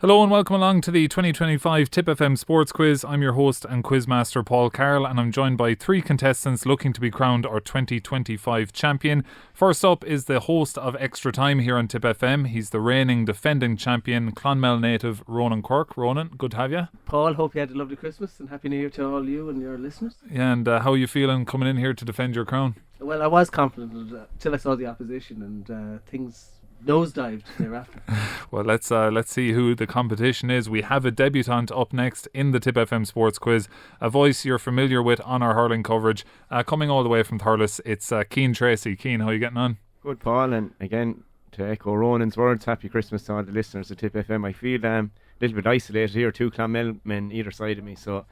Hello and welcome along to the 2025 Tipp FM Sports Quiz. I'm your host and quizmaster Paul Carroll, and I'm joined by three contestants looking to be crowned our 2025 champion. First up is the host of Extra Time here on Tipp FM. He's the reigning defending champion, Clonmel native Ronan Quirke. Ronan, good to have you. Paul, hope you had a lovely Christmas and Happy New Year to all you and your listeners. Yeah, and how are you feeling coming in here to defend your crown? Well, I was confident till I saw the opposition, and things nosedived thereafter. Well, let's see who the competition is. We have a debutant up next in the Tipp FM Sports Quiz, a voice you're familiar with on our hurling coverage, coming all the way from Thurles. It's Cian Treacy. Cian, how are you getting on? Good, Paul, and again, to echo Ronan's words, happy Christmas to all the listeners of Tipp FM. I feel a little bit isolated here, two Clonmel men either side of me, so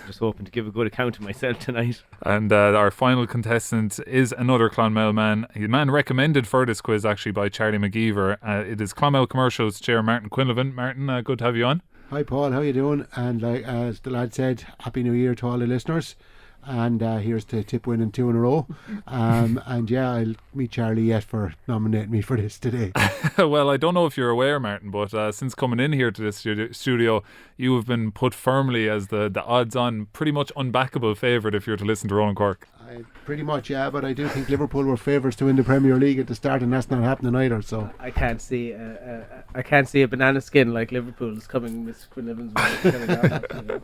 just hoping to give a good account of myself tonight. And our final contestant is another Clonmel man, a man recommended for this quiz actually by Charlie McGeever. It is Clonmel Commercials Chair Martin Quinlivan. Martin, good to have you on. Hi Paul, how you doing? And like as the lad said, Happy New Year to all the listeners. And here's to Tip winning 2 in a row. And yeah, I'll meet Charlie yet for nominating me for this today. Well, I don't know if you're aware, Martin, but since coming in here to this studio, you have been put firmly as the odds-on, pretty much unbackable favourite if you're to listen to Ronan Quirke. Pretty much, yeah, but I do think Liverpool were favourites to win the Premier League at the start, and that's not happening either. So I can't see a banana skin like Liverpool's coming Miss Quinlivan's way.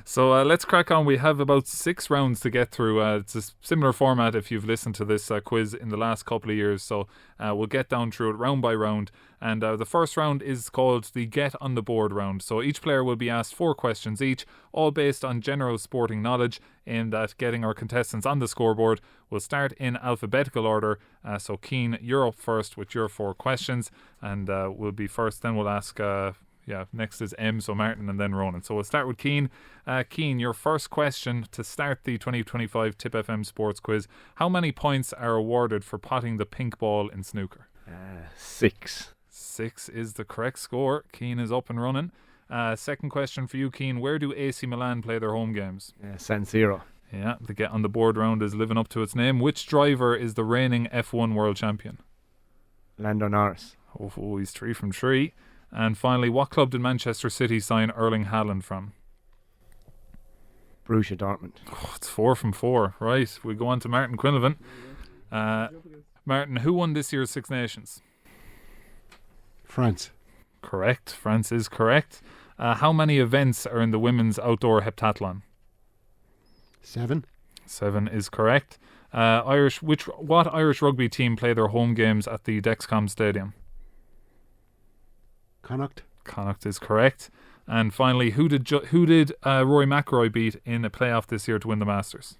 So let's crack on. We have about 6 rounds to get through. It's a similar format if you've listened to this quiz in the last couple of years. So we'll get down through it round by round. And the first round is called the Get on the Board round. So each player will be asked 4 questions each, all based on general sporting knowledge, aimed at getting our contestants on the scoreboard. We'll start in alphabetical order. So Cian, you're up first with your 4 questions, and we'll be first. Then we'll ask. Next is M, so Martin, and then Ronan. So we'll start with Cian. Cian, your first question to start the 2025 Tipp FM Sports Quiz. How many points are awarded for potting the pink ball in snooker? 6. 6 is the correct score. Cian is up and running. Second question for you, Cian. Where do AC Milan play their home games? San Siro. Yeah, the Get on the Board round is living up to its name. Which driver is the reigning F1 world champion? Lando Norris. Oh, he's 3 from 3. And finally, what club did Manchester City sign Erling Haaland from? Borussia Dortmund. Oh, it's 4 from 4. Right, we go on to Martin Quinlivan. Martin, who won this year's Six Nations? France. Correct. France is correct. How many events are in the women's outdoor heptathlon? 7. 7 is correct. What Irish rugby team play their home games at the Dexcom Stadium? Connacht. Connacht is correct. And finally, who did Rory McIlroy beat in a playoff this year to win the Masters?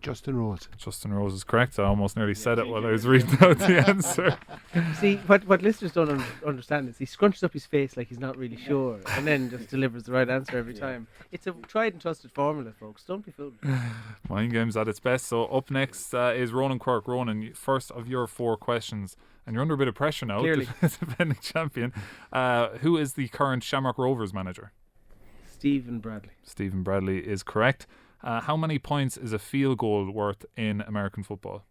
Justin Rose. Justin Rose is correct. I almost nearly said it while I was reading out the answer. See, what listeners don't understand is he scrunches up his face like he's not really sure, and then just delivers the right answer every time. It's a tried and trusted formula, folks. Don't be fooled. Mind games at its best. So up next is Ronan Quirke. Ronan, first of your 4 questions, and you're under a bit of pressure now. Clearly. Defending champion. Who is the current Shamrock Rovers manager? Stephen Bradley. Stephen Bradley is correct. How many points is a field goal worth in American football?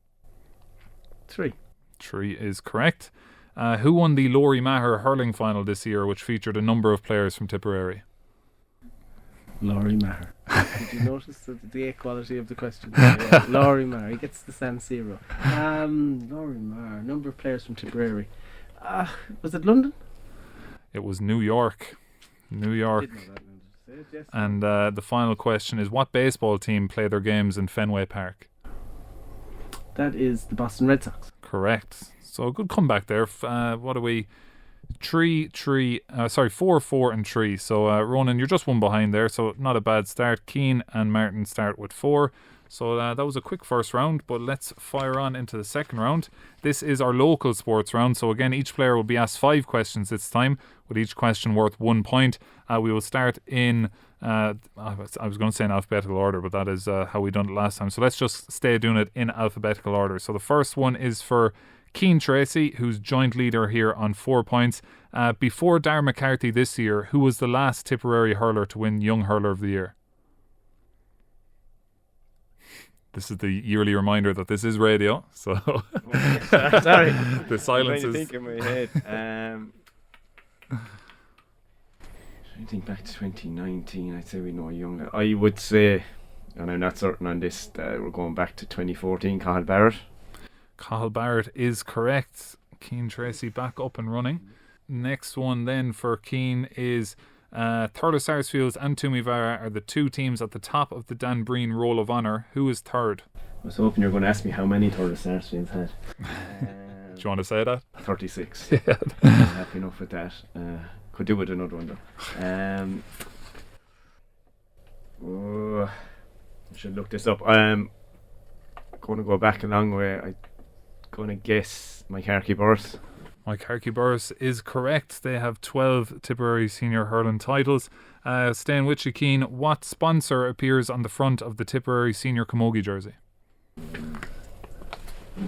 3. 3 is correct. Who won the Laurie Maher hurling final this year, which featured a number of players from Tipperary? Laurie Maher. Did you notice the equality of the question? Yeah, Laurie Maher. He gets the San Siro. Laurie Maher. Number of players from Tipperary. Was it London? It was New York. New York. Didn't know that. Yes. And the final question is, what baseball team play their games in Fenway Park? That is the Boston Red Sox. Correct. So a good comeback there. What are we? 4, 4 and 3. So Ronan, you're just one behind there, so not a bad start. Cian and Martin start with 4. So that was a quick first round, but let's fire on into the second round. This is our local sports round. So again, each player will be asked 5 questions this time, with each question worth 1 point. We will start in, I was going to say in alphabetical order, but that is how we done it last time. So let's just stay doing it in alphabetical order. So the first one is for Cian Treacy, who's joint leader here on 4 points. Before Darren McCarthy this year, who was the last Tipperary hurler to win Young Hurler of the Year? This is the yearly reminder that this is radio. So sorry, the silence I'm is. trying to think in my head. I think back to 2019, I'd say we know younger. I would say, and I'm not certain on this, we're going back to 2014, Cathal Barrett. Cathal Barrett is correct. Cian Treacy back up and running. Next one then for Cian is Thurles Sarsfields and Toomevara are the two teams at the top of the Dan Breen Roll of Honour. Who is third? I was hoping you were going to ask me how many Thurles Sarsfields had. Do you want to say that? 36. Yeah. I'm happy enough with that. Could do with another one though. I should look this up. I'm going to go back a long way. I'm going to guess my Carkey Burrs. My Carkey Burrs is correct. They have 12 Tipperary senior hurling titles. Staying with you, Cian, what sponsor appears on the front of the Tipperary senior camogie jersey?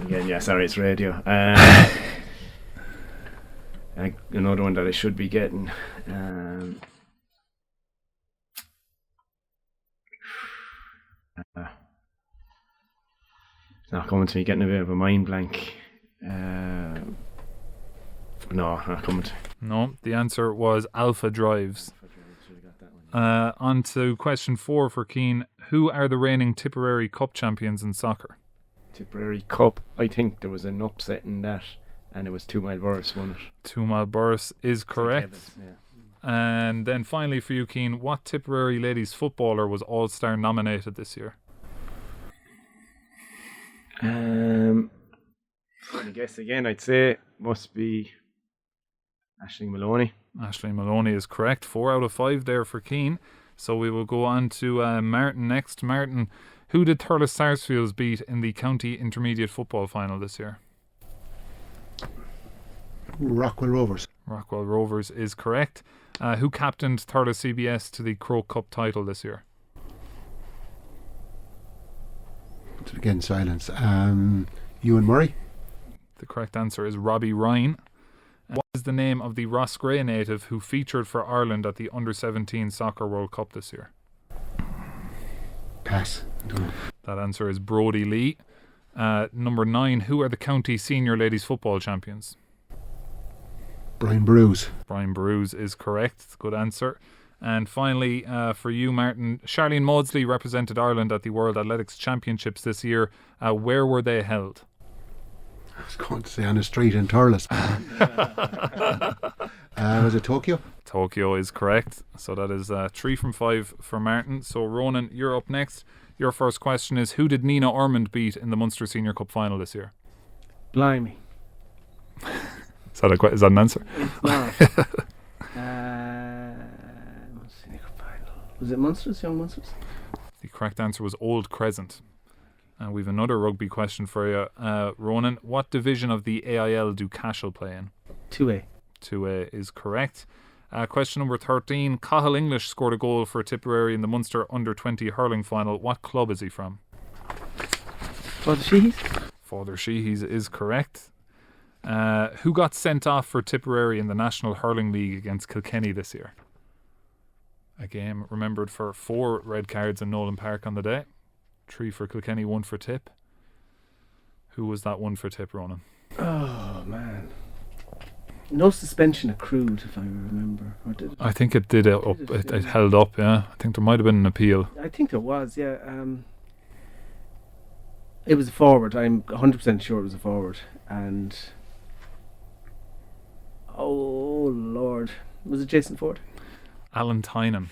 Again, yeah, sorry, it's radio. Another one that I should be getting. It's not coming to me, getting a bit of a mind blank. No, not coming to me. No, the answer was Alpha Drives. On to question 4 for Cian. Who are the reigning Tipperary Cup champions in soccer? Tipperary Cup, I think there was an upset in that, and it was 2 Mile Burris won it. 2 Mile Burris is correct. Yeah. And then finally for you, Cian, what Tipperary ladies footballer was All-Star nominated this year? I guess again, I'd say must be Aisling Maloney. Aisling Maloney is correct. 4 out of 5 there for Cian. So we will go on to Martin next. Martin, who did Thurles Sarsfields beat in the county intermediate football final this year? Rockwell Rovers. Rockwell Rovers is correct. Who captained Thurles CBS to the Croke Cup title this year? Again, silence. Ewan Murray. The correct answer is Robbie Ryan. What is the name of the Roscrea native who featured for Ireland at the Under-17 Soccer World Cup this year? Pass. That answer is Brodie Lee. Number 9, who are the county senior ladies football champions? Brian Bruce. Brian Bruce is correct. Good answer. And finally, for you, Martin, Charlene Maudsley represented Ireland at the World Athletics Championships this year. Where were they held? I was going to say on a street in Thurles. Was it Tokyo? Tokyo is correct. So that is 3 from 5 for Martin. So Ronan, you're up next. Your first question is, who did Nina Ormond beat in the Munster Senior Cup final this year? Blimey. Is that an answer? It's not. Senior Cup final. Was it Munsters, Young Munsters? The correct answer was Old Crescent. And we've another rugby question for you, Ronan. What division of the AIL do Cashel play in? 2A. 2A is correct. Question number 13. Cathal English scored a goal for Tipperary in the Munster Under-20 hurling final. What club is he from? Father Sheehy's? Father Sheehy's is correct. Who got sent off for Tipperary in the National Hurling League against Kilkenny this year? A game remembered for 4 red cards in Nolan Park on the day. 3 for Kilkenny, 1 for Tip. Who was that 1 for Tip, Ronan? Oh, man. No suspension accrued, if I remember. Or did it? I think it did. It held up, yeah. I think there might have been an appeal. I think there was, yeah. It was a forward. I'm 100% sure it was a forward. And... oh, Lord. Was it Jason Ford? Alan Tynan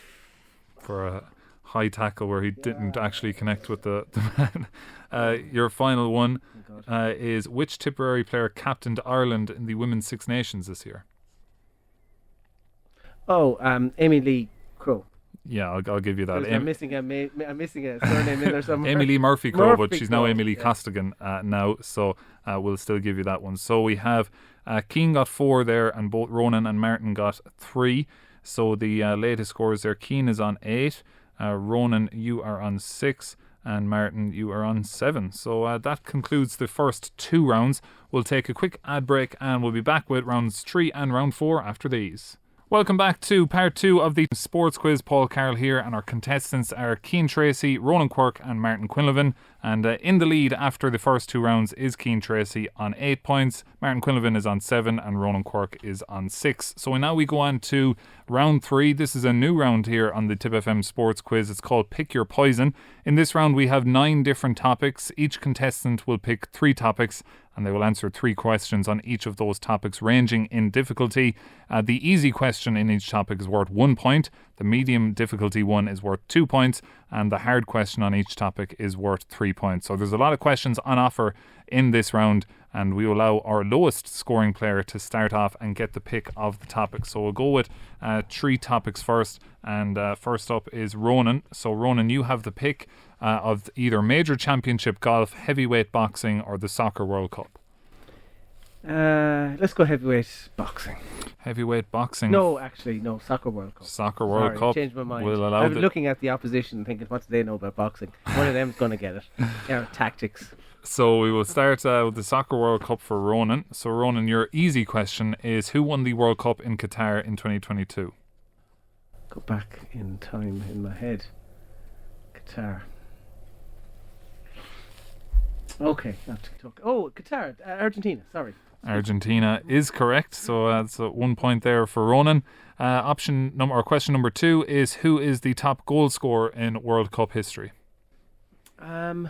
for a high tackle where he didn't actually connect with the man. Your final one is, which Tipperary player captained Ireland in the Women's Six Nations this year? Oh, Amy Lee Crow. Yeah, I'll give you that. I'm missing a surname in there somewhere. Amy Lee Murphy Crow, but she's now Crow, Amy Lee Costigan now, so we'll still give you that one. So we have Cian got 4 there, and both Ronan and Martin got 3. So the latest scores there, Cian is on 8, Ronan, you are on 6, and Martin, you are on 7. So that concludes the first 2 rounds. We'll take a quick ad break and we'll be back with rounds 3 and round 4 after these. Welcome back to part 2 of the Sports Quiz. Paul Carroll here, and our contestants are Cian Treacy, Ronan Quirke and Martin Quinlivan. And in the lead after the first 2 rounds is Cian Treacy on 8 points. Martin Quinlivan is on 7 and Ronan Quirke is on 6. So now we go on to round 3. This is a new round here on the Tipp FM Sports Quiz. It's called Pick Your Poison. In this round we have 9 different topics. Each contestant will pick 3 topics and they will answer 3 questions on each of those topics, ranging in difficulty. The easy question in each topic is worth 1 point. The medium difficulty one is worth 2 points. And the hard question on each topic is worth 3 points. So there's a lot of questions on offer in this round, and we allow our lowest scoring player to start off and get the pick of the topic. So we'll go with 3 topics first, and first up is Ronan. So Ronan, you have the pick of either Major Championship Golf, Heavyweight Boxing or the Soccer World Cup. Let's go heavyweight boxing. Heavyweight boxing? No, Soccer World Cup. Soccer World Cup. Changed my mind. We'll allow I was looking at the opposition and thinking, what do they know about boxing? One of them's going to get it. Tactics. So we will start with the Soccer World Cup for Ronan. So Ronan, your easy question is, who won the World Cup in Qatar in 2022? Go back in time in my head. Qatar. Okay, not TikTok. Oh, Qatar, Argentina. Sorry. Argentina is correct. So that's 1 point there for Ronan. Question number 2 is, who is the top goal scorer in World Cup history? The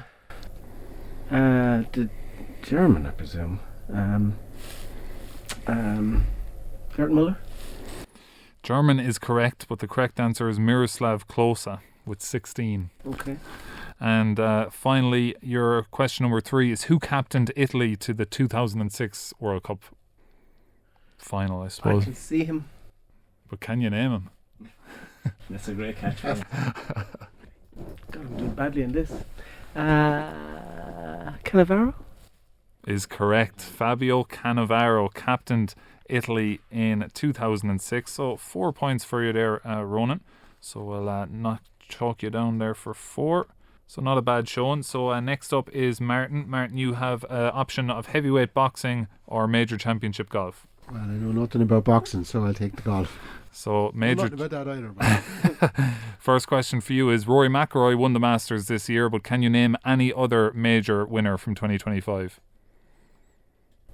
German, I presume. Gerd Müller. German is correct, but the correct answer is Miroslav Klose with 16. Okay. And finally, your question number 3 is, who captained Italy to the 2006 World Cup final, I suppose. I can see him. But can you name him? That's a great catch. God, I'm doing badly in this. Cannavaro? Is correct. Fabio Cannavaro captained Italy in 2006. So 4 points for you there, Ronan. So we'll not chalk you down there for 4. So not a bad showing. So next up is Martin. Martin, you have an option of heavyweight boxing or Major Championship Golf. Well, I know nothing about boxing, so I'll take the golf. So major. Nothing about that either. First question for you is, Rory McIlroy won the Masters this year, but can you name any other major winner from 2025?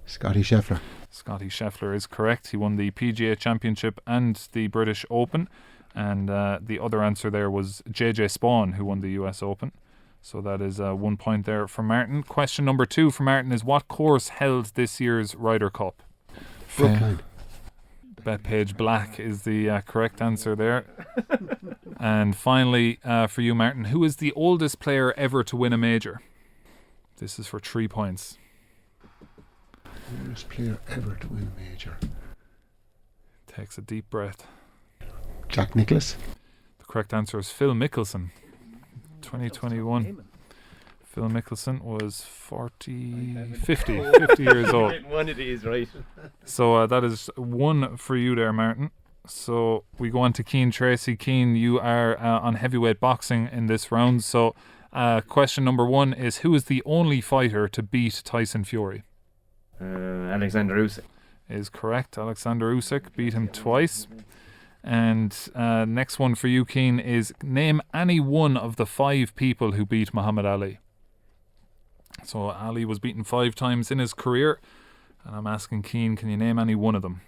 Scotty Scheffler. Scotty Scheffler is correct. He won the PGA Championship and the British Open. And the other answer there was JJ Spawn, who won the US Open. So that is 1 point there for Martin. Question number 2 for Martin is, what course held this year's Ryder Cup? Brookline. Bethpage Black is the correct answer there. And finally, for you, Martin, who is the oldest player ever to win a major? This is for 3 points. Oldest player ever to win a major. Takes a deep breath. Jack Nicklaus. The correct answer is Phil Mickelson, 2021. Phil Mickelson was 50 years old. One of these, right? So that is 1 for you there, Martin. So we go on to Cian Treacy. Cian, you are on heavyweight boxing in this round. So question number 1 is, who is the only fighter to beat Tyson Fury? Alexander Usyk. Is correct. Alexander Usyk beat him twice. And next one for you, Cian, is, name any one of the 5 people who beat Muhammad Ali. So Ali was beaten 5 times in his career, and I'm asking Cian, can you name any one of them?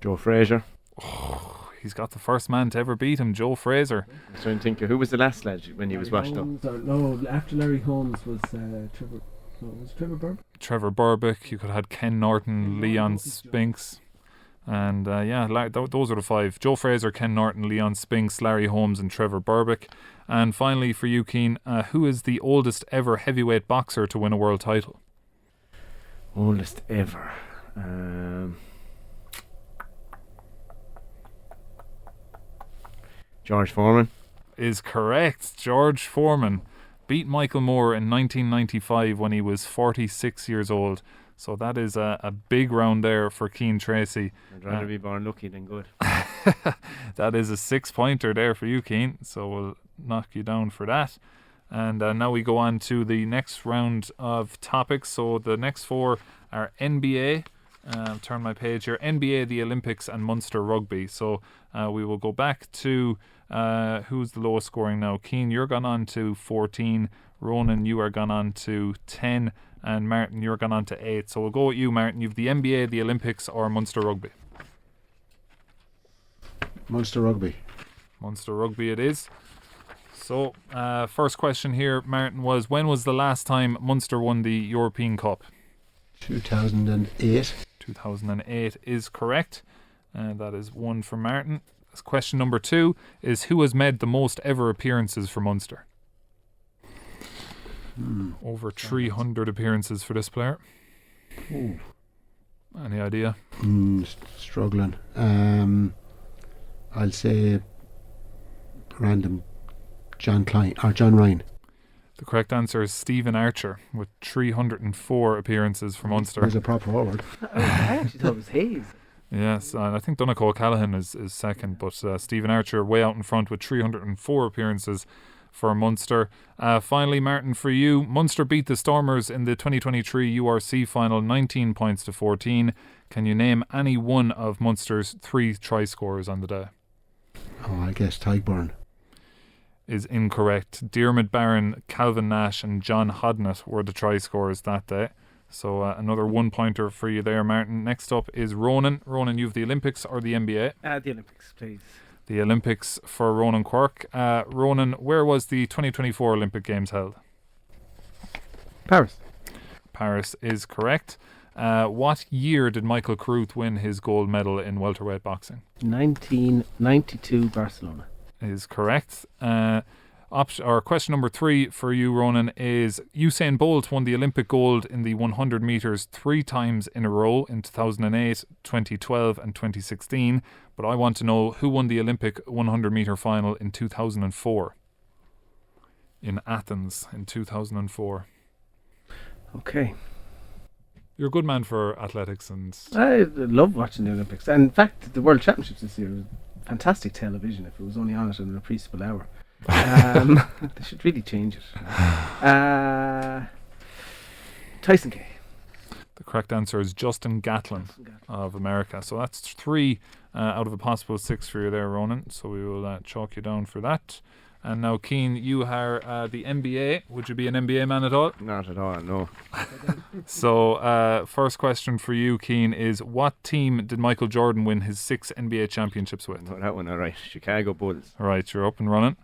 Joe Frazier. Oh, he's got the first man to ever beat him, Joe Frazier. I was trying to think of who was the last lad when he was washed up. No, after Larry Holmes was Trevor. No, was Trevor Burbick? Trevor Burbick. You could have had Ken Norton, Leon Spinks. And those are the 5. Joe Frazier, Ken Norton, Leon Spinks, Larry Holmes and Trevor Burbick. And finally for you, Cian, who is the oldest ever heavyweight boxer to win a world title? Oldest ever. George Foreman. Is correct. George Foreman beat Michael Moore in 1995 when he was 46 years old. So that is a big round there for Cian Treacy. I'd rather be born lucky than good. That is a 6-pointer there for you, Cian. So we'll knock you down for that. And now we go on to the next round of topics. So the next 4 are NBA. Turn my page here. NBA, the Olympics and Munster Rugby. So we will go back to who's the lowest scoring now. Cian, you're gone on to 14. Ronan, you are gone on to 10, and Martin, you're gone on to 8. So we'll go with you, Martin. You've the NBA, the Olympics, or Munster Rugby? Munster Rugby. Munster Rugby it is. So, first question here, Martin, was when was the last time Munster won the European Cup? 2008. 2008 is correct. That is one for Martin. Question number 2 is who has made the most ever appearances for Munster? Over 300 appearances for this player. Ooh. Any idea? Struggling. I'll say random John Ryan. The correct answer is Stephen Archer with 304 appearances for Munster. Oh, He's a proper forward. I actually thought it was Hayes. Yes, and I think Donegal Callaghan is second, but Stephen Archer way out in front with 304 appearances for Munster. Finally, Martin, for you, Munster beat the Stormers in the 2023 URC final 19 points to 14. Can you name any one of Munster's 3 try scorers on the day? Oh, I guess Tygburn. Is incorrect. Diarmid Barron, Calvin Nash and John Hodnett were the try scorers that day. So another 1 pointer for you there, Martin. Next up is Ronan. Ronan, you have the Olympics or the NBA? The Olympics, please. The Olympics for Ronan Quirke. Ronan, where was the 2024 Olympic Games held? Paris. Paris is correct. What year did Michael Carruth win his gold medal in welterweight boxing? 1992 Barcelona. Is correct. Question number 3 for you, Ronan, is Usain Bolt won the Olympic gold in the 100 metres 3 times in a row in 2008, 2012 and 2016. But I want to know who won the Olympic 100 metre final in 2004 in Athens in 2004. Okay. You're a good man for athletics, and I love watching the Olympics. And in fact, the World Championships this year was fantastic television if it was only on it in an appreciable hour. They should really change it. Tyson Gay. the correct answer is Justin Gatlin of America. So that's 3 out of a possible 6 for you there, Ronan. So we will chalk you down for that. And now, Cian, you are the NBA. Would you be an NBA man at all? Not at all, no. So, first question for you, Cian, is what team did Michael Jordan win his 6 NBA championships with? No, that one, all right. Chicago Bulls. All right, you're up and running.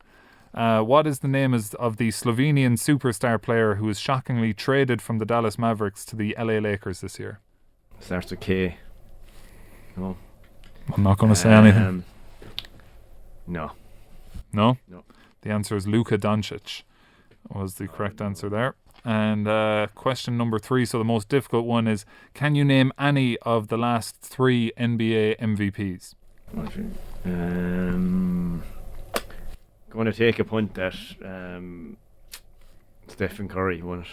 What is the name of the Slovenian superstar player who was shockingly traded from the Dallas Mavericks to the LA Lakers this year? Starts with K. No. I'm not going to say anything. No. No? No. The answer is Luka Doncic was the correct answer there. And question number 3, so the most difficult one is, can you name any of the last 3 NBA MVPs? Going to take a punt that Stephen Curry won it.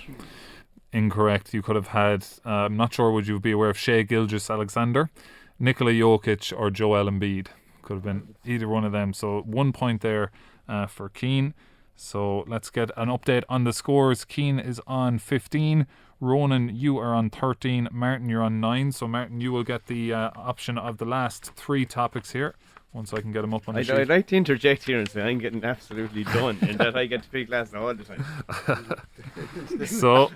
Incorrect. You could have had, I'm not sure, would you be aware of Shea Gilgeous-Alexander, Nikola Jokic or Joel Embiid? Could have been either one of them. So 1 point there for Cian. So let's get an update on the scores. Cian is on 15. Ronan, you are on 13. Martin, you're on 9. So Martin, you will get the option of the last 3 topics here. Once I can get them up on the sheet. I'd like to interject here and say I'm getting absolutely done in that I get to pick last all the time. So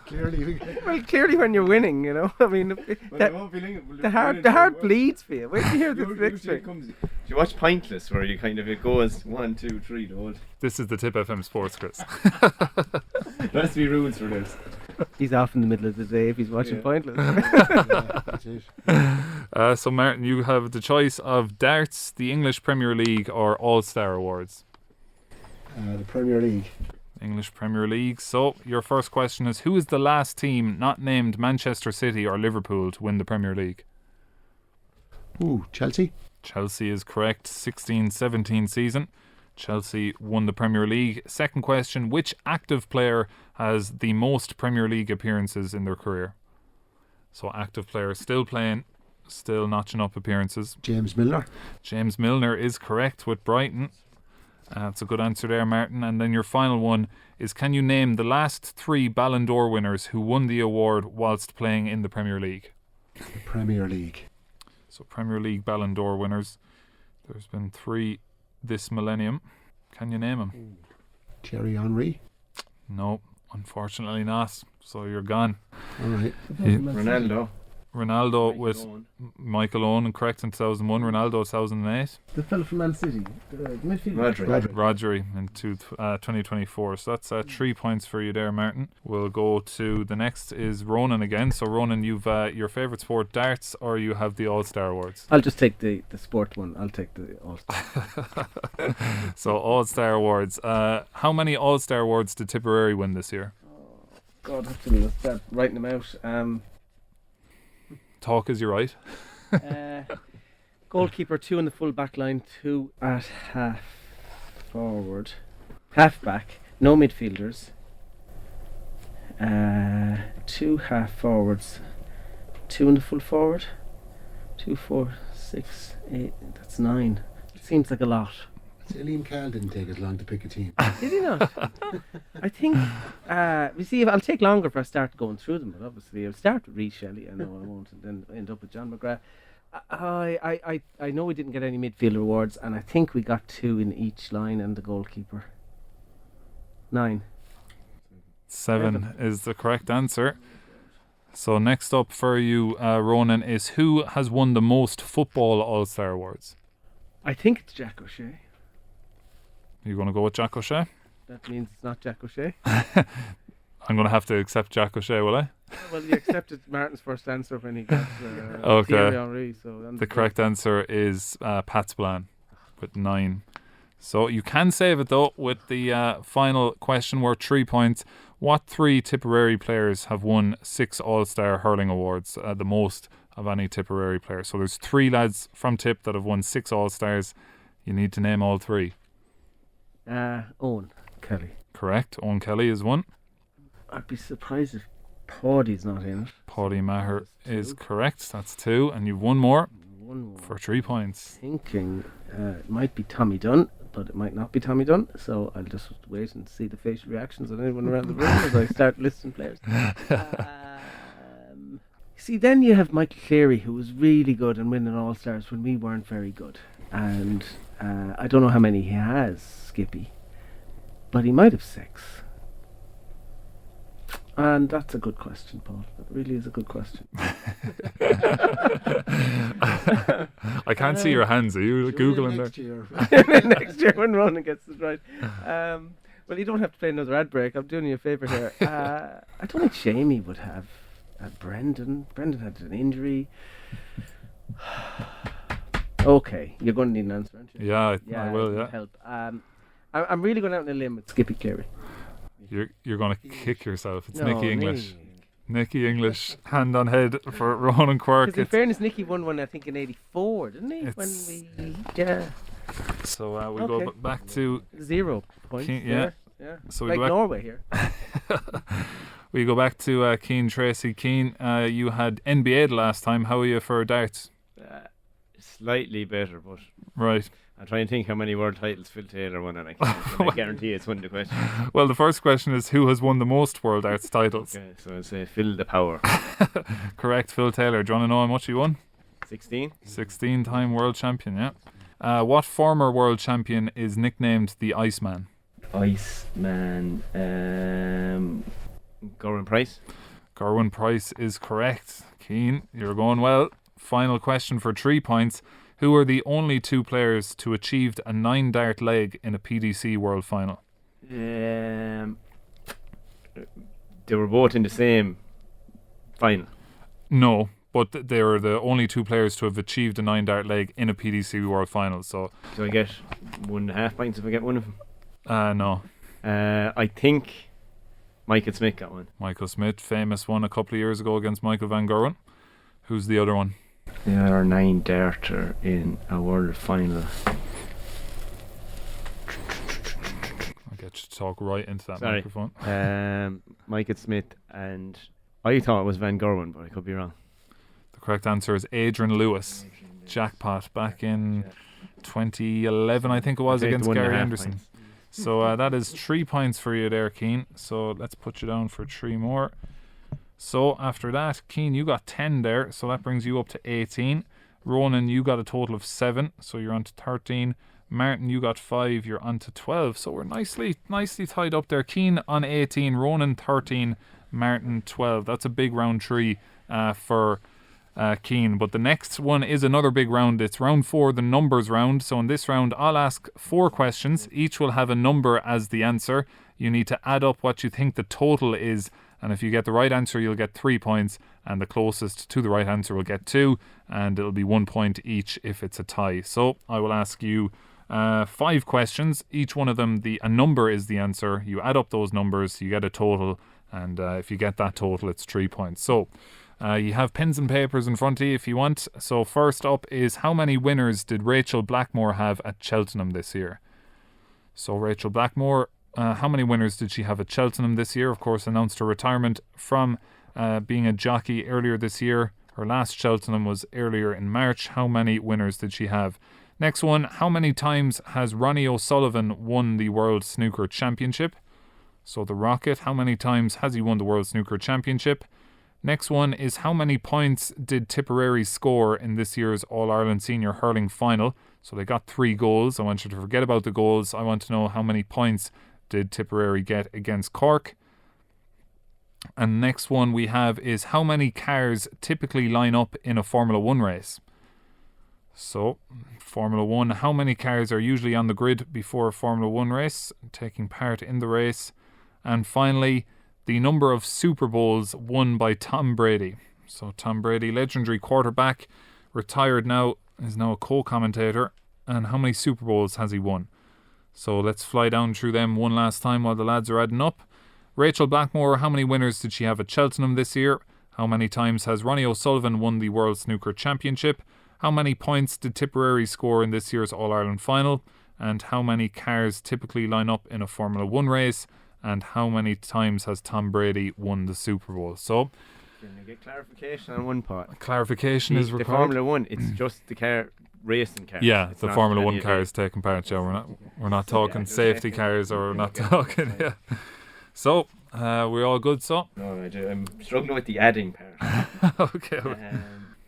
clearly when you're winning, you know. I mean, the heart bleeds for you. Wait to hear the next Do you watch Pointless, where you kind of it goes 1, 2, 3 the whole? This is the Tipp FM Sports Quiz. There has to be rules for this. He's off in the middle of the day if he's watching Pointless. That's it. So Martin, you have the choice of darts, the English Premier League or All-Star Awards. The Premier League. English Premier League. So your first question is, who is the last team not named Manchester City or Liverpool to win the Premier League? Ooh, Chelsea. Chelsea is correct. 16-17 season. Chelsea won the Premier League. Second question, which active player has the most Premier League appearances in their career? So active player, still playing, still notching up appearances. James Milner. James Milner is correct with Brighton. That's a good answer there, Martin. And then your final one is, can you name the last 3 Ballon d'Or winners who won the award whilst playing in the Premier League? The Premier League. So Premier League Ballon d'Or winners. There's been 3 this millennium. Can you name them? Thierry Henry. No, unfortunately not. So you're gone. All right. Ronaldo. Ronaldo Michael with Owen. Michael Owen, correct, in 2001. Ronaldo 2008. The fellow from Man City, the midfielder. Rodri. Rodri in 2024. So that's 3 points for you there, Martin. We'll go to the next is Ronan again. So Ronan, you've your favourite sport, darts, or you have the All-Star Awards? I'll just take the sport one. I'll take the All-Star. So All-Star Awards. How many All-Star Awards did Tipperary win this year? God, I have to start writing them out. Talk as you right. Goalkeeper, 2 in the full back line, 2 at half forward, half back, no midfielders, 2 half forwards, 2 in the full forward, 2, 4, 6, 8. That's 9. It seems like a lot. Liam Cal didn't take as long to pick a team. Did he not? I think we see. I'll take longer if I start going through them. But obviously, I'll start with Reece Shelley. I know I won't, and then end up with John McGrath. I know we didn't get any midfielder awards, and I think we got 2 in each line and the goalkeeper. 9. 7 is the correct answer. So next up for you, Ronan, is who has won the most football All-Star Awards? I think it's Jack O'Shea. You're going to go with Jack O'Shea? That means it's not Jack O'Shea. I'm going to have to accept Jack O'Shea, will I? Well, you accepted Martin's first answer when he got Okay. Thierry Henry. So The correct answer is Pat Spillane with 9. So you can save it though with the final question worth 3 points. What 3 Tipperary players have won 6 All-Star hurling awards, the most of any Tipperary player? So there's 3 lads from Tip that have won 6 All-Stars. You need to name all 3. Owen Kelly. Correct. Owen Kelly is 1. I'd be surprised if Paddy's not in it. Paddy Maher That's is 2. correct. That's 2. And you've one more One more. for 3 points. Thinking it might be Tommy Dunn, but it might not be Tommy Dunn. So I'll just wait and see the facial reactions of anyone around the room as I start listing players. See, then you have Michael Cleary, who was really good and winning All-Stars when we weren't very good. And I don't know how many he has, Skippy, but he might have 6. And that's a good question, Paul. That really is a good question. I can't see your hands. Are you Googling there? Next year. Next year when Ronan gets it right. Well, you don't have to play another ad break. I'm doing you a favour here. I don't think Shamey would have Brendan. Brendan had an injury. Okay, you're going to need an answer, aren't you? Yeah, I will, it'll yeah. help. I'm really going out on a limb with Skippy Cleary. You're going to kick yourself. It's No, Nicky English. me. Nicky English, hand on head for Ronan Quirke. Because in fairness, Nicky won one, I think, in #84, didn't he? When It's- we, yeah, So we Okay. go back to 0 points. Yeah. yeah. So we Like go back- Norway here. we go back to Cian Treacy. Cian, you had NBA the last time. How are you for darts? Slightly better, but Right. I'll try and think how many world titles Phil Taylor won, and I can't. I guarantee it's one of the questions. Well, the first question is who has won the most world darts titles? Okay, so I'll say Phil the Power. Correct, Phil Taylor. Do you want to know how much he won? 16. 16-time world champion, yeah. What former world champion is nicknamed the Iceman? Iceman. Goran Price. Gerwin Price is correct. Cian, you're going well. Final question for 3 points. Who are the only 2 players to achieve a 9-dart leg in a PDC World Final? They were both in the same final. No, but they are the only 2 players to have achieved a 9-dart leg in a PDC World Final. So, So I get 1.5 points if I get one of them. no. I think Michael Smith got one. Michael Smith, famous one a couple of years ago against Michael Van Gerwen. Who's the other one? The other 9-darter in a world final. I'll get you to talk right into that Sorry. microphone. Michael Smith, and I thought it was Van Gerwen, but I could be wrong. The correct answer is Adrian Lewis. Jackpot back in 2011, I think it was, I take against the Gary 1.5 Anderson. points. So that is 3 points for you there, Cian. So let's put you down for 3 more. So after that, Cian, you got 10 there, so that brings you up to 18. Ronan, you got a total of 7, so you're on to 13. Martin, you got 5, you're on to 12. So we're nicely tied up there. Cian on 18, Ronan 13, Martin 12. That's a big round 3 for Cian. But the next one is another big round. It's round 4, the numbers round. So in this round, I'll ask 4 questions. Each will have a number as the answer. You need to add up what you think the total is. And if you get the right answer, you'll get 3 points. And the closest to the right answer will get 2. And it'll be 1 point each if it's a tie. So I will ask you 5 questions. Each one of them, a number is the answer. You add up those numbers, you get a total. And if you get that total, it's 3 points. So you have pens and papers in front of you if you want. So first up is, how many winners did Rachel Blackmore have at Cheltenham this year? So Rachel Blackmore, how many winners did she have at Cheltenham this year? Of course, announced her retirement from being a jockey earlier this year. Her last Cheltenham was earlier in March. How many winners did she have? Next one, how many times has Ronnie O'Sullivan won the World Snooker Championship? So the Rocket, how many times has he won the World Snooker Championship? Next one is, how many points did Tipperary score in this year's All-Ireland Senior Hurling Final? So they got 3 goals. I want you to forget about the goals. I want to know how many points did Tipperary get against Cork. And next one we have is, how many cars typically line up in a Formula 1 race? So, Formula 1, how many cars are usually on the grid before a Formula 1 race, taking part in the race? And finally, the number of Super Bowls won by Tom Brady. So Tom Brady, legendary quarterback, retired now, is now a co-commentator. And how many Super Bowls has he won? So let's fly down through them one last time while the lads are adding up. Rachel Blackmore, how many winners did she have at Cheltenham this year? How many times has Ronnie O'Sullivan won the World Snooker Championship? How many points did Tipperary score in this year's All-Ireland Final? And how many cars typically line up in a Formula 1 race? And how many times has Tom Brady won the Super Bowl? So, can you get clarification on one part? Clarification is required. The Formula 1, it's just the car racing cars. Yeah, it's the not Formula any 1 cars taking part. Yeah, we're not talking safety cars, or we're not talking. Yeah. So, we're all good. So. No, I'm struggling with the adding part. Okay.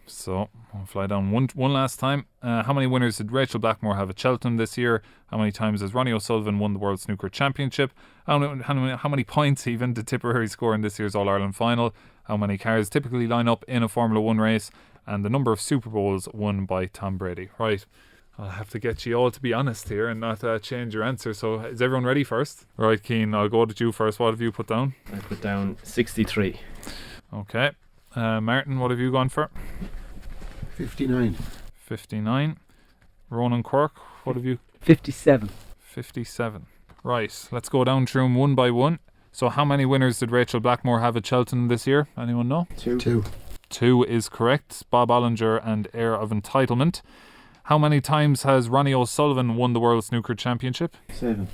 So, I'll fly down one last time. How many winners did Rachel Blackmore have at Cheltenham this year? How many times has Ronnie O'Sullivan won the World Snooker Championship? How many points even did Tipperary score in this year's All-Ireland Final? How many cars typically line up in a Formula 1 race? And the number of Super Bowls won by Tom Brady. Right, I'll have to get you all to be honest here and not change your answer. So is everyone ready first? Right, Cian, I'll go to you first. What have you put down? I put down 63. Okay. Martin, what have you gone for? 59. 59. Ronan Quirke, what have you? 57. 57. Right, let's go down through them one by one. So how many winners did Rachel Blackmore have at Cheltenham this year? Anyone know? 2. 2 is correct. Bob Ollinger and Air of Entitlement. How many times has Ronnie O'Sullivan won the World Snooker Championship? 7.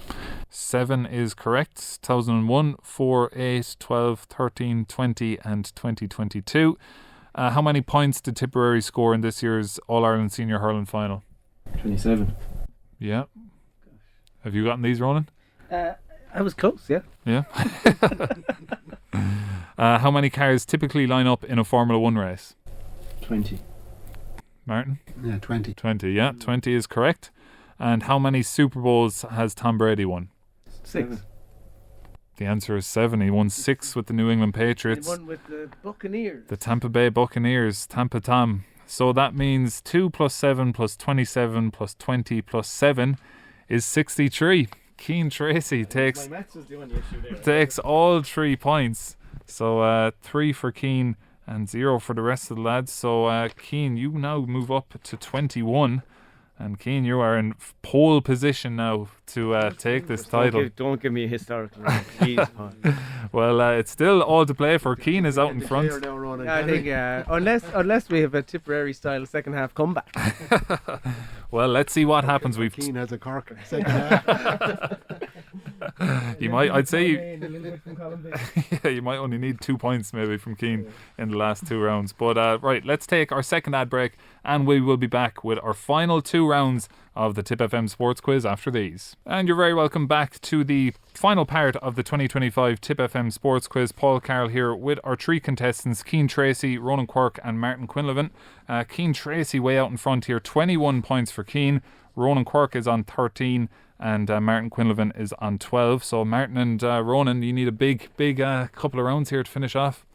7 is correct. 2001, 4, 8, 12, 13, 20 and 2022. How many points did Tipperary score in this year's All-Ireland Senior Hurling Final? 27. Yeah. Have you gotten these, Ronan? I was close, yeah. Yeah. How many cars typically line up in a Formula 1 race? 20. Martin? Yeah, 20. 20, yeah. 20 is correct. And how many Super Bowls has Tom Brady won? 6. The answer is 7. He won 6 with the New England Patriots. He won with the Buccaneers. The Tampa Bay Buccaneers, Tampa Tom. So that means 2 plus 7 plus 27 plus 20 plus 7 is 63. Cian Treacy takes all 3 points. So 3 for Cian and 0 for the rest of the lads. So Cian, you now move up to 21. And Cian, you are in pole position now to take this title. Don't give me a historical round, please. Well, it's still all to play for. Cian is out in front. I think unless we have a Tipperary style second half comeback. Well, let's see what happens. Cian has a Cork second half. You might, I'd say, A little bit from column B. yeah, you might only need 2 points maybe from Cian in the last 2 rounds. But right, let's take our second ad break, and we will be back with our final 2 rounds of the Tipp FM Sports Quiz after these. And you're very welcome back to the final part of the 2025 Tipp FM Sports Quiz. Paul Carroll here with our 3 contestants, Cian Treacy, Ronan Quirke and Martin Quinlivan. Cian Treacy way out in front here, 21 points for Cian. Ronan Quirke is on 13 and Martin Quinlivan is on 12. So Martin and Ronan, you need a big couple of rounds here to finish off.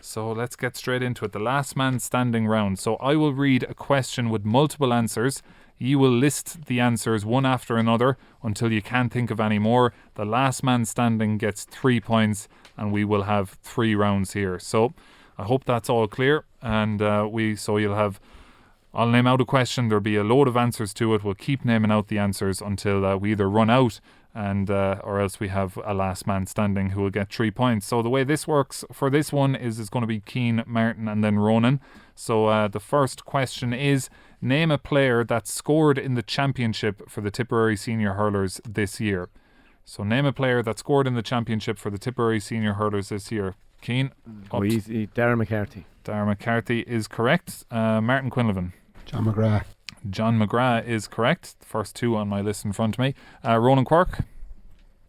So let's get straight into it. The last man standing round. So I will read a question with multiple answers. You will list the answers one after another until you can't think of any more. The last man standing gets 3 points, and we will have 3 rounds here. So I hope that's all clear. And you'll have, I'll name out a question. There'll be a load of answers to it. We'll keep naming out the answers until we either run out and or else we have a last man standing who will get 3 points. So the way this works for this one is it's going to be Cian, Martin and then Ronan. So the first question is, name a player that scored in the championship for the Tipperary Senior Hurlers this year. So name a player that scored in the championship for the Tipperary Senior Hurlers this year. Cian? Oh, easy. Darren McCarthy. Darren McCarthy is correct. Martin Quinlivan. John McGrath. John McGrath is correct. The first 2 on my list in front of me. Ronan Quirke.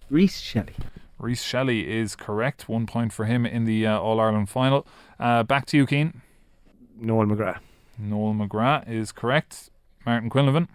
Rhys Shelley. Rhys Shelley is correct. 1 point for him in the All-Ireland final. Back to you, Cian. Noel McGrath. Noel McGrath is correct. Martin Quinlivan.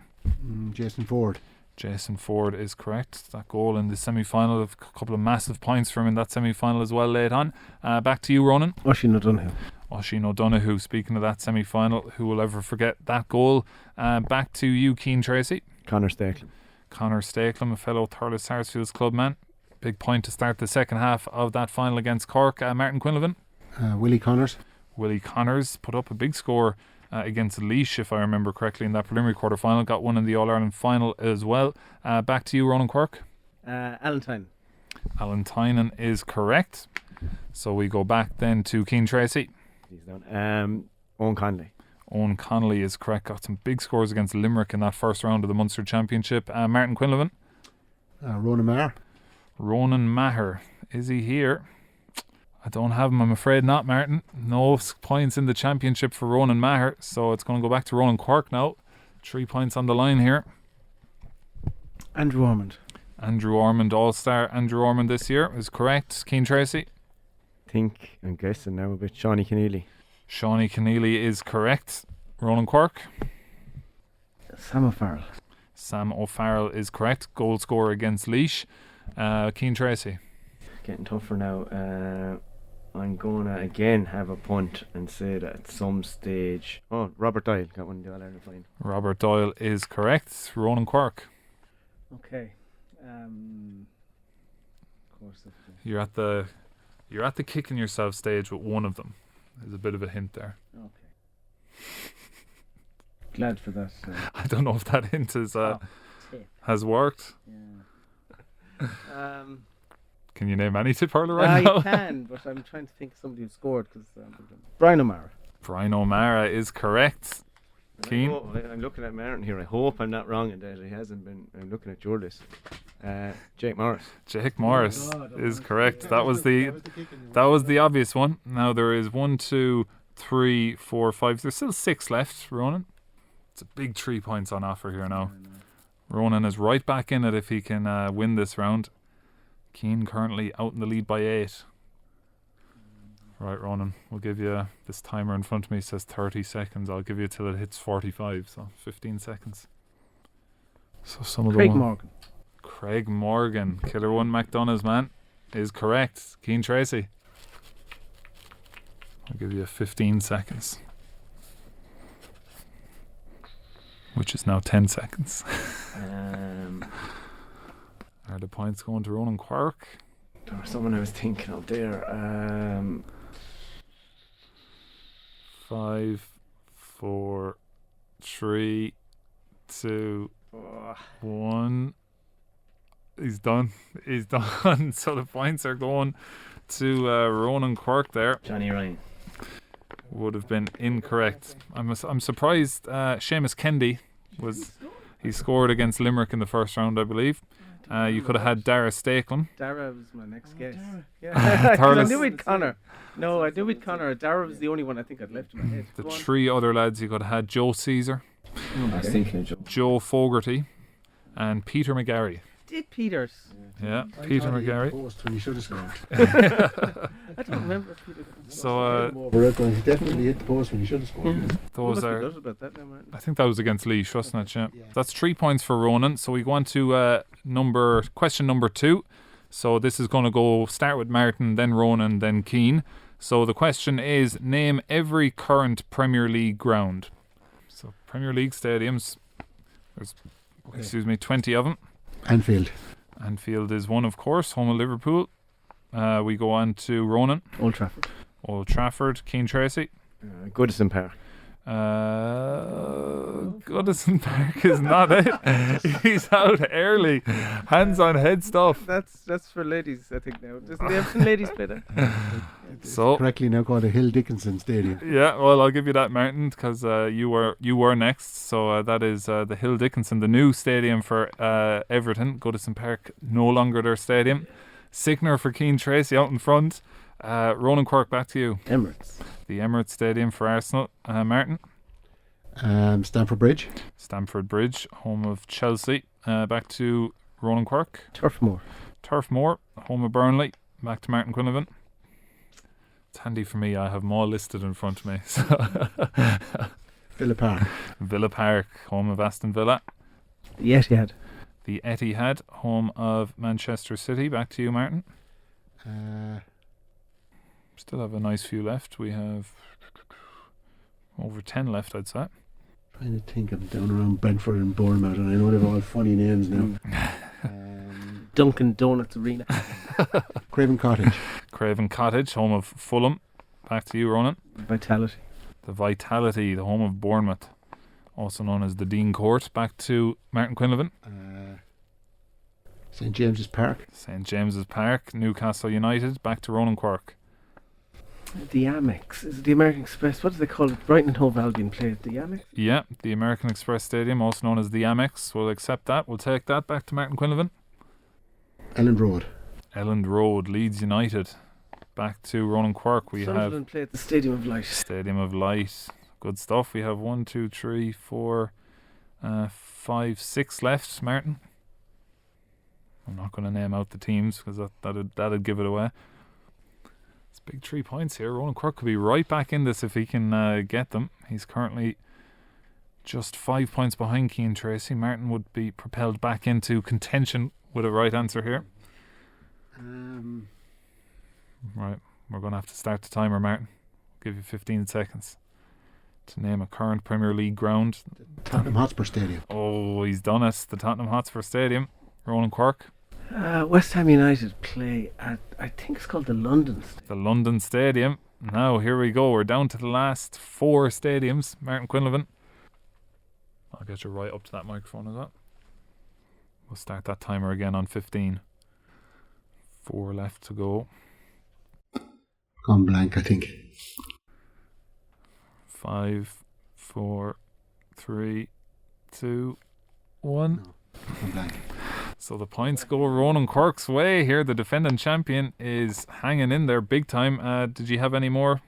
Jason Ford. Jason Ford is correct. That goal in the semi-final, a couple of massive points from him in that semi-final as well late on. Back to you, Ronan. Oisin O'Donoghue. Oisin O'Donoghue, speaking of that semi-final, who will ever forget that goal? Back to you, Cian Treacy. Conor Stakelum. Conor Stakelum, a fellow Thurles Sarsfields club man. Big point to start the second half of that final against Cork. Martin Quinlivan. Willie Connors. Willie Connors put up a big score against Laois, if I remember correctly, in that preliminary quarter-final. Got one in the All-Ireland final as well. Back to you, Ronan Quirke. Alan Tynan. Alan Tynan is correct. So we go back then to Cian Treacy. He's done. Owen Connolly. Owen Connolly is correct. Got some big scores against Limerick in that first round of the Munster Championship. Martin Quinlivan. Ronan Maher. Ronan Maher. Is he here? I don't have him, I'm afraid not, Martin. No points in the championship for Ronan Maher, so it's going to go back to Ronan Quirke now. 3 points on the line here. Andrew Ormond. Andrew Ormond, All-Star Andrew Ormond this year is correct. Cian Treacy. I'm guessing now a bit. Shawnee Keneally. Shawnee Keneally is correct. Ronan Quirke. Sam O'Farrell. Sam O'Farrell is correct. Goal scorer against Laois. Cian Treacy. Getting tougher now. I'm going to again have a punt and say that at some stage. Oh, Robert Doyle got one in the All-Ireland final. Robert Doyle is correct. Ronan Quirke. Okay. Of course. You're at the kicking yourself stage with one of them. There's a bit of a hint there. Okay. Glad for that. I don't know if that hint is has worked. Yeah. Can you name any tip hurler right now? I can, but I'm trying to think of somebody who scored because Brian O'Mara. Brian O'Mara is correct. Cian? I'm looking at Martin here. I hope I'm not wrong in that he hasn't been. I'm looking at your list. Jake Morris. Jake Morris is correct. That was the obvious one. Now there is 1, 2, 3, 4, 5. There's still 6 left, Ronan. It's a big 3 points on offer here now. Ronan is right back in it if he can win this round. Cian currently out in the lead by 8. Right, Ronan, we'll give you this timer in front of me says 30 seconds. I'll give you till it hits 45, so 15 seconds. So some of Craig Morgan. Craig Morgan, Killer One McDonough's man, is correct. Cian Treacy. I'll give you 15 seconds, which is now 10 seconds. Are the points going to Ronan Quirke? There was someone I was thinking of there. 5, 4, 3, 2, 1. He's done. So the points are going to Ronan Quirke there. Johnny Ryan. Would have been incorrect. I'm surprised Seamus Kendi he scored against Limerick in the first round, I believe. You could have had Dara Stakelin. Dara was my next guess. Dara. Yeah. 'Cause I Thurles. knew we'd Connor. No, I knew we'd Connor. Dara was the only one I think I'd left in my head. The Go on. 3 other lads, you could have had Joe Caesar, I was thinking of Joe Fogarty, and Peter McGarry. Did Peters? Yeah, I Peter thought he hit McGarry. the post when he should have scored. I don't remember if Peter. So He definitely hit the post when he should have scored. those Must be are. gutted about that now, Martin. I think that was against Laois, wasn't it? Yeah. Yeah. That's 3 points for Ronan. So we go on to question number 2. So this is going to go start with Martin, then Ronan, then Cian. So the question is: name every current Premier League ground. So Premier League stadiums. There's 20 of them. Anfield. Anfield is one, of course, home of Liverpool. We go on to Ronan. Old Trafford. Old Trafford. Cian Treacy. Goodison Park. Goodison Park is not it. He's out early. Hands on head stuff. That's for ladies, I think now. Doesn't the Everton ladies play there? So Correctly now called the Hill Dickinson Stadium. yeah, well, I'll give you that, Martin, because you were next. So that is the Hill Dickinson, the new stadium for Everton. Goodison Park, no longer their stadium. Signer for Cian Treacy out in front. Ronan Quirke, back to you. Emirates. The Emirates Stadium for Arsenal. Martin. Stamford Bridge. Stamford Bridge, home of Chelsea. Back to Ronan Quirke. Turf Moor. Turf Moor, home of Burnley. Back to Martin Quinlivan. It's handy for me, I have them all listed in front of me. So Villa Park. Villa Park, home of Aston Villa. The Etihad. The Etihad, home of Manchester City. Back to you, Martin. Still have a nice few left. We have over 10 left, I'd say. Trying to think of down around Brentford and Bournemouth, and I know they've all funny names now. Dunkin' Donuts Arena. Craven Cottage. Craven Cottage, home of Fulham. Back to you, Ronan. Vitality. The Vitality, the home of Bournemouth, also known as the Dean Court. Back to Martin Quinlivan. St James's Park. St James's Park, Newcastle United. Back to Ronan Quirke. The Amex. Is it the American Express? What do they call it? Brighton and Hove Albion play at the Amex. Yeah, the American Express Stadium, also known as the Amex. We'll accept that. We'll take that. Back to Martin Quinlivan. Elland Road. Elland Road, Leeds United. Back to Ronan Quirke. We have Sunderland play at the Stadium of Light. Stadium of Light. Good stuff. We have 1, 2, 3, 4, 5, 6 left. Martin. I'm not going to name out the teams because that'd give it away. It's big 3 points here. Ronan Quirke could be right back in this if he can get them. He's currently just 5 points behind Cian Treacy. Martin would be propelled back into contention with a right answer here. Right, we're going to have to start the timer, Martin. Give you 15 seconds to name a current Premier League ground. Tottenham Hotspur Stadium. Oh, he's done it. The Tottenham Hotspur Stadium. Ronan Quirke. West Ham United play at, I think it's called the London Stadium. The London Stadium. Now, here we go. We're down to the last 4 stadiums. Martin Quinlivan. I'll get you right up to that microphone as well. We'll start that timer again on 15. 4 left to go. Gone blank, I think. 5, 4, 3, 2, 1. No, gone blank. So the points go Ronan Quirke's way here. The defending champion is hanging in there big time. Did you have any more?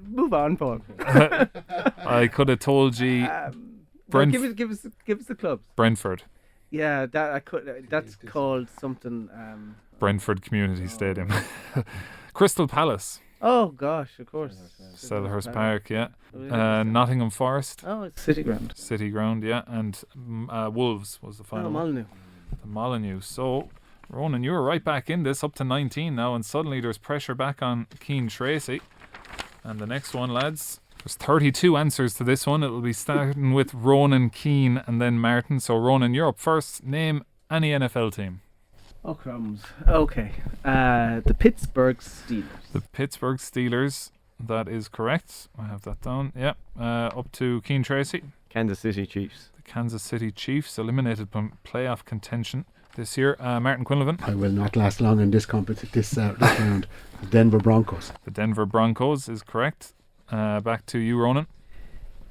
Move on, Paul. I could have told you Give us the clubs. Brentford. Yeah, that I could. That's called something. Brentford Community Stadium. Crystal Palace. Oh gosh, of course. Selhurst Park, yeah. Nottingham Forest. Oh, it's City Ground. City Ground, yeah. And Wolves was the final one. Molyneux. The Molyneux. So, Ronan, you were right back in this, up to 19 now, and suddenly there's pressure back on Cian Treacy. And the next one, lads, there's 32 answers to this one. It'll be starting with Ronan, Cian, and then Martin. So, Ronan, you're up first. Name any NFL team. Oh, crumbs. Okay. The Pittsburgh Steelers. The Pittsburgh Steelers. That is correct. I have that down. Yeah. Up to Cian Treacy. Kansas City Chiefs. The Kansas City Chiefs, eliminated from playoff contention this year. Martin Quinlivan. I will not last long in this this round. The Denver Broncos. The Denver Broncos is correct. Back to you, Ronan.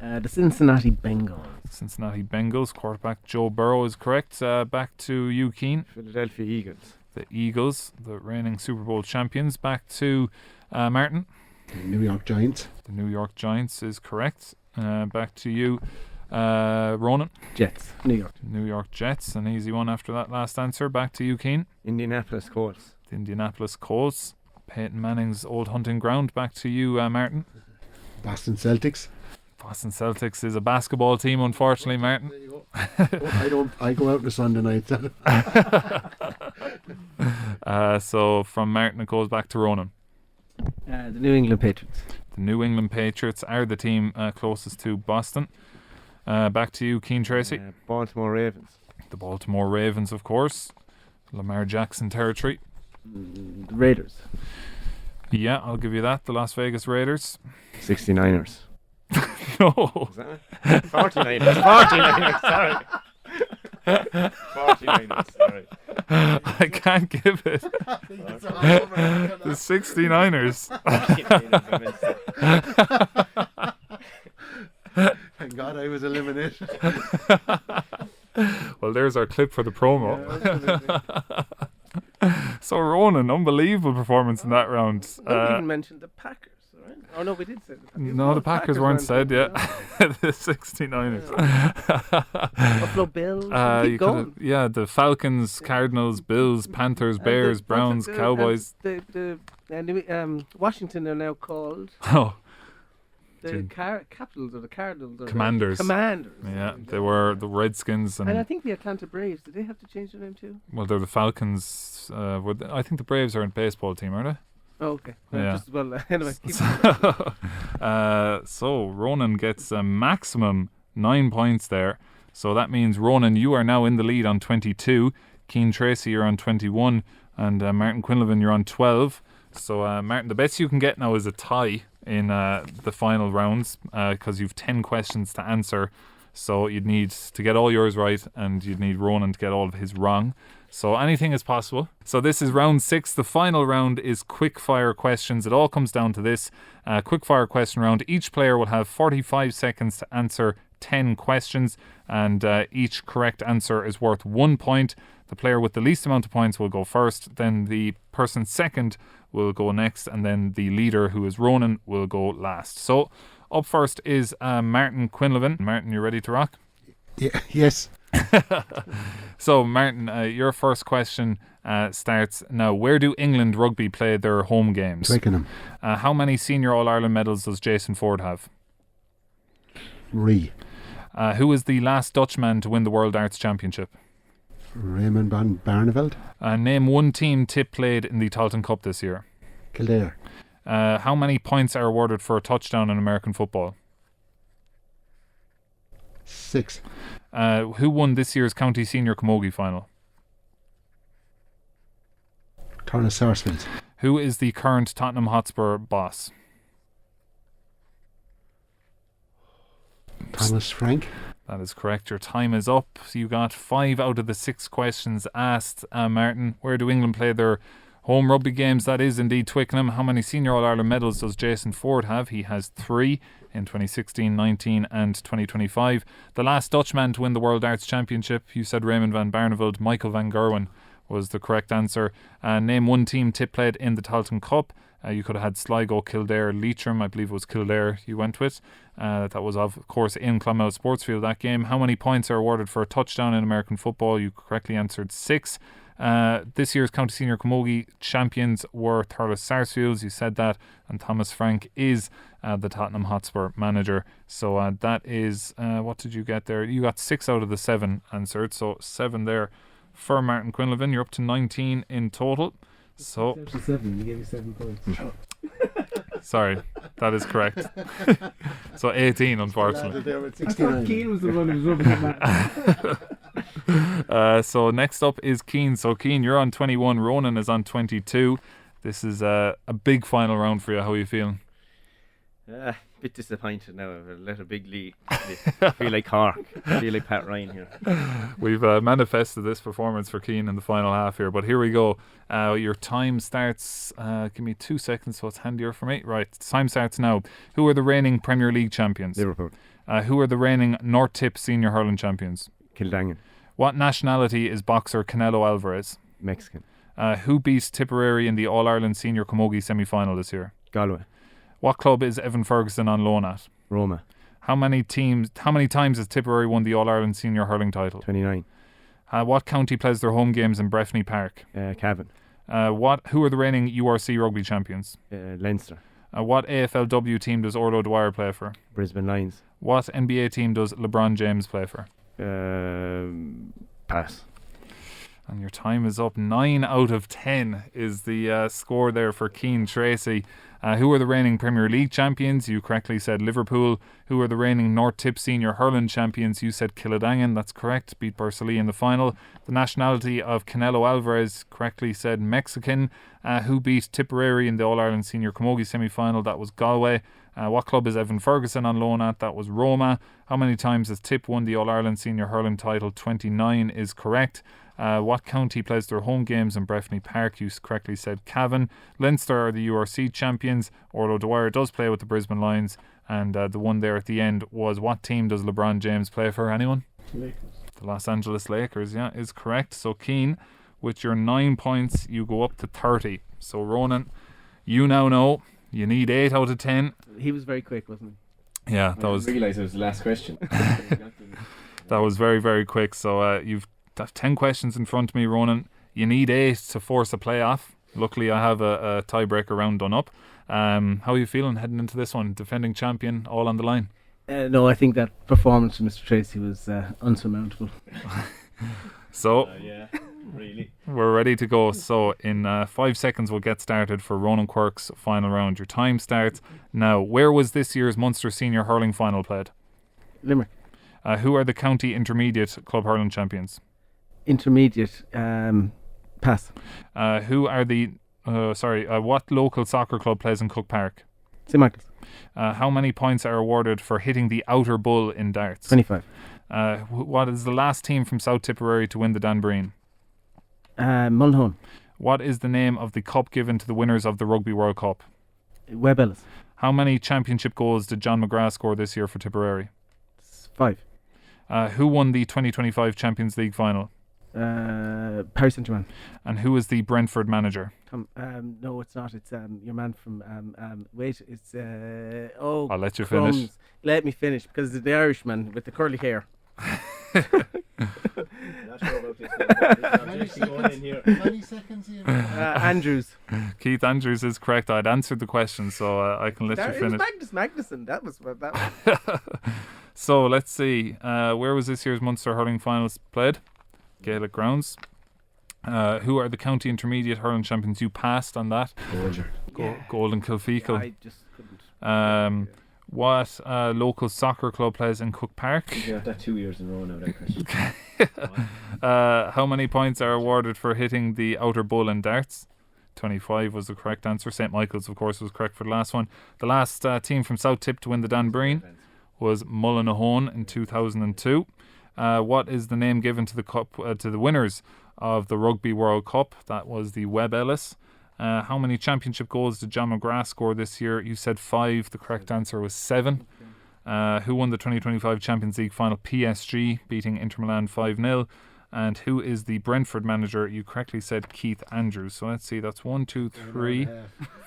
The Cincinnati Bengals. Cincinnati Bengals. Quarterback Joe Burrow is correct. Back to you, Cian. Philadelphia Eagles. The Eagles, the reigning Super Bowl champions. Back to Martin. The New York Giants. The New York Giants is correct. Back to you, Ronan. Jets. New York. New York Jets, an easy one after that last answer. Back to you, Cian. Indianapolis Colts. The Indianapolis Colts. Peyton Manning's old hunting ground. Back to you, Martin. Boston Celtics. Boston Celtics is a basketball team, unfortunately, Martin. There you go. I go out on a Sunday night. So from Martin it goes back to Ronan. The New England Patriots. The New England Patriots are the team closest to Boston. Back to you, Cian Treacy. Baltimore Ravens. The Baltimore Ravens, of course. Lamar Jackson territory. The Raiders. Yeah, I'll give you that. The Las Vegas Raiders. 69ers. No. Is that it? 49ers. 49ers, sorry. 49ers, sorry. I can't give it. The 69ers. Thank God I was eliminated. Well, there's our clip for the promo. So Ronan, unbelievable performance in that round. We even mentioned the Packers, right? Oh no, we did say the Packers. No, the Packers weren't said yet. The 69ers. Buffalo Bills. Keep going. The Falcons, Cardinals, Bills, Panthers, Bears, Browns, Cowboys. Washington are now called Oh, the Capitals or the Cardinals. Or Commanders. Commanders. Yeah, they were the Redskins, And I and think the Atlanta Braves, did they have to change their name too? well, they're the Falcons. I think the Braves are a baseball team, are they? Oh, okay. Yeah. Anyway, keep So Ronan gets a maximum 9 points there. So that means, Ronan, you are now in the lead on 22. Cian Treacy, you're on 21. And Martin Quinlivan, you're on 12. So Martin, the best you can get now is a tie in the final rounds, because you've 10 questions to answer. So you'd need to get all yours right, and you'd need Ronan to get all of his wrong. So anything is possible. So this is round 6. The final round is quick fire questions. It all comes down to this. Quick fire question round. Each player will have 45 seconds to answer 10 questions, and each correct answer is worth 1 point. The player with the least amount of points will go first, then the person second will go next, and then the leader, who is Ronan, will go last. So up first is Martin Quinlivan. Martin, you ready to rock? Yeah, yes. So Martin, your first question starts now. Where do England rugby play their home games? Twickenham. How many senior All-Ireland medals does Jason Ford have? Ree. Who is the last Dutchman to win the World Arts Championship? Raymond van Barneveld. Name one team Tip played in the Tailteann Cup this year. Kildare. How many points are awarded for a touchdown in American football? 6. Who won this year's County Senior Camogie final? Turner Sarsfield. Who is the current Tottenham Hotspur boss? Thomas Frank. That is correct. Your time is up. You got 5 out of the 6 questions asked. Martin, where do England play their home rugby games? That is indeed Twickenham. How many senior All-Ireland medals does Jason Ford have? He has 3 in 2016, 19 and 2025. The last Dutchman to win the World Arts Championship, you said Raymond van Barneveld. Michael van Gerwen was the correct answer. Name one team Tip played in the Tailteann Cup. You could have had Sligo, Kildare, Leitrim. I believe it was Kildare you went with. That was, of course, in Clonmel Sportsfield, that game. How many points are awarded for a touchdown in American football? You correctly answered 6. This year's County Senior Camogie champions were Thurles Sarsfields. You said that. And Thomas Frank is the Tottenham Hotspur manager. So that is, what did you get there? You got 6 out of the 7 answered. So 7 there for Martin Quinlivan. You're up to 19 in total. So 7, you gave me 7 points. sorry, that is correct. So 18, unfortunately. I thought Cian was the one who was rubbing that. So next up is Cian. So Cian, you're on 21. Ronan is on 22. This is a big final round for you. How are you feeling? Bit disappointed now. I've let a big lead. I feel like Cork. I feel like Pat Ryan here. We've manifested this performance for Cian in the final half here, but here we go. Your time starts. Give me 2 seconds so it's handier for me. Right, time starts now. Who are the reigning Premier League champions? Liverpool. Who are the reigning North Tip senior hurling champions? Kildangan. What nationality is boxer Canelo Alvarez? Mexican. Who beat Tipperary in the All-Ireland Senior Camogie semi-final this year? Galway. What club is Evan Ferguson on loan at? Roma. How many times has Tipperary won the All-Ireland Senior Hurling title? 29. What county plays their home games in Breffni Park? Cavan. Who are the reigning URC rugby champions? Leinster. What AFLW team does Orlo Dwyer play for? Brisbane Lions. What NBA team does LeBron James play for? Pass. And your time is up. 9 out of 10 is the score there for Cian Treacy. Who are the reigning Premier League champions? You correctly said Liverpool. Who are the reigning North Tip Senior Hurling champions? You said Kildangan. That's correct. Beat Bursalee in the final. The nationality of Canelo Alvarez, correctly said Mexican. Who beat Tipperary in the All-Ireland Senior Camogie semi-final? That was Galway. What club is Evan Ferguson on loan at? That was Roma. How many times has Tip won the All-Ireland Senior Hurling title? 29 is correct. What county plays their home games in Breffni Park? You correctly said Cavan. Leinster are the URC champions. Orlo Dwyer does play with the Brisbane Lions. And the one there at the end was, what team does LeBron James play for? Anyone? Lakers. The Los Angeles Lakers, yeah, is correct. So Cian, with your 9 points, you go up to 30. So Ronan, you now know you need 8 out of 10. He was very quick, wasn't he? Yeah, that was. I didn't realise it was the last question. That was very, very quick. So you've 10 questions in front of me, Ronan. You need 8 to force a playoff. Luckily, I have a tiebreaker round done up. How are you feeling heading into this one? Defending champion, all on the line. No, I think that performance from Mr. Treacy was unsurmountable. So, yeah, really. we're ready to go. So, in 5 seconds, we'll get started for Ronan Quirke's final round. Your time starts now. Where was this year's Munster Senior Hurling final played? Limerick. Who are the county intermediate club hurling champions? Intermediate. Pass. Who are the what local soccer club plays in Cook Park? St. Michael's. How many points are awarded for hitting the outer bull in darts? 25. What is the last team from South Tipperary to win the Dan Breen? Mullinholm. What is the name of the cup given to the winners of the Rugby World Cup? Webb Ellis. How many championship goals did John McGrath score this year for Tipperary? 5. Who won the 2025 Champions League final? Paris Saint-Germain. And who is the Brentford manager? No, it's not. It's your man from. Wait, it's. Oh, I'll let you crumbs. finish. Let me finish because it's the Irishman with the curly hair. Not sure about this. Many seconds here. Andrews. Keith Andrews is correct. I'd answered the question, so I can let you It was finish. Magnus Magnuson. That was what that was. So let's see. Where was this year's Munster hurling finals played? Gaelic grounds. Who are the county intermediate hurling champions? You passed on that. Golden Kilfeacle. I just couldn't. What local soccer club plays in Cook Park? You got that 2 years in a row now, that question. How many points are awarded for hitting the outer bull in darts? 25 was the correct answer. St. Michael's, of course, was correct for the last one. The last team from South Tip to win the Dan Breen was Mullinholm in 2002. What is the name given to the cup to the winners of the Rugby World Cup? That was the Webb Ellis. How many championship goals did John McGrath score this year? You said 5. The correct answer was 7. Who won the 2025 Champions League final? PSG, beating Inter Milan 5-0. And who is the Brentford manager? You correctly said Keith Andrews. So let's see, that's 1, 2, 3,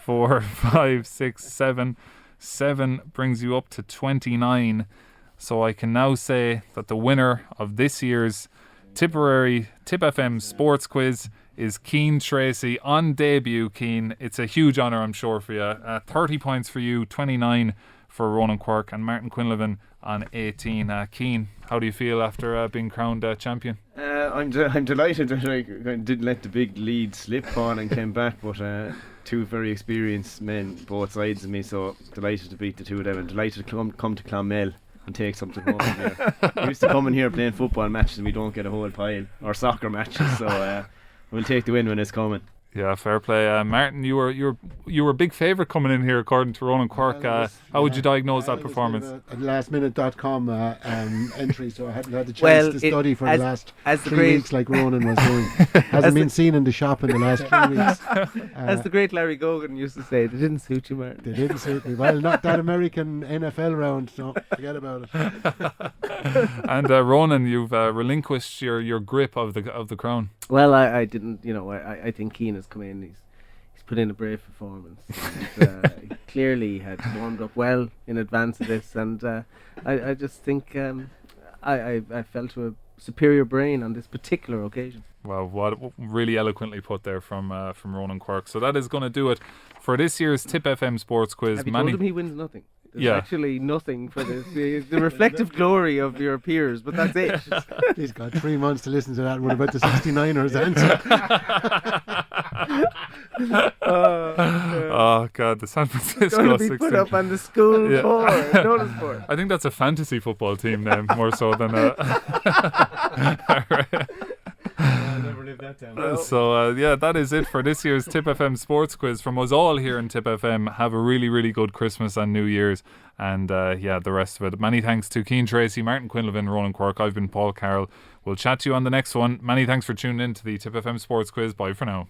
4, 5, 6, 7. 7 brings you up to 29. So I can now say that the winner of this year's Tipperary Tipp FM Sports Quiz is Cian Treacy on debut. Cian, it's a huge honour, I'm sure, for you. 30 points for you, 29 for Ronan Quirke and Martin Quinlivan on 18. Cian, how do you feel after being crowned champion? I'm delighted that I didn't let the big lead slip on and came back, but two very experienced men, both sides of me, so delighted to beat the two of them and delighted to come to Clonmel and take something home from here. We used to come in here playing football matches and we don't get a whole pile, or soccer matches, so we'll take the win when it's coming. Yeah, fair play. Martin, you were a big favourite coming in here according to Ronan Quirke. How would you diagnose that performance? A lastminute.com entry, so I hadn't had the chance to study for the last 3 weeks like Ronan was doing. Hasn't been seen in the shop in the last 3 weeks. As the great Larry Gogan used to say, they didn't suit you, Martin. They didn't suit me. Well, not that American NFL round, so forget about it. And Ronan, you've relinquished your grip of the crown. Well, I didn't, I think Cian has come in, he's put in a brave performance. He clearly had warmed up well in advance of this, and I just think I fell to a superior brain on this particular occasion. Well, what really eloquently put there from Ronan Quirke. So that is going to do it for this year's Tipp FM Sports Quiz. Have you told him he wins nothing? There's Yeah. actually nothing for this. The reflective glory of your peers, but that's it. He's got 3 months to listen to that. What about the 69ers answer? Oh God, the San Francisco It's going to be 16. put up on the school Yeah. board, notice board. I think that's a fantasy football team name more so than a. I'll never live that down. So that is it for this year's Tipp FM Sports Quiz. From us all here in Tipp FM, have a really, really good Christmas and New Year's, and the rest of it. Many thanks to Cian, Treacy, Martin Quinlivan, Ronan Quirke. I've been Paul Carroll. We'll chat to you on the next one. Many thanks for tuning in to the Tipp FM Sports Quiz. Bye for now.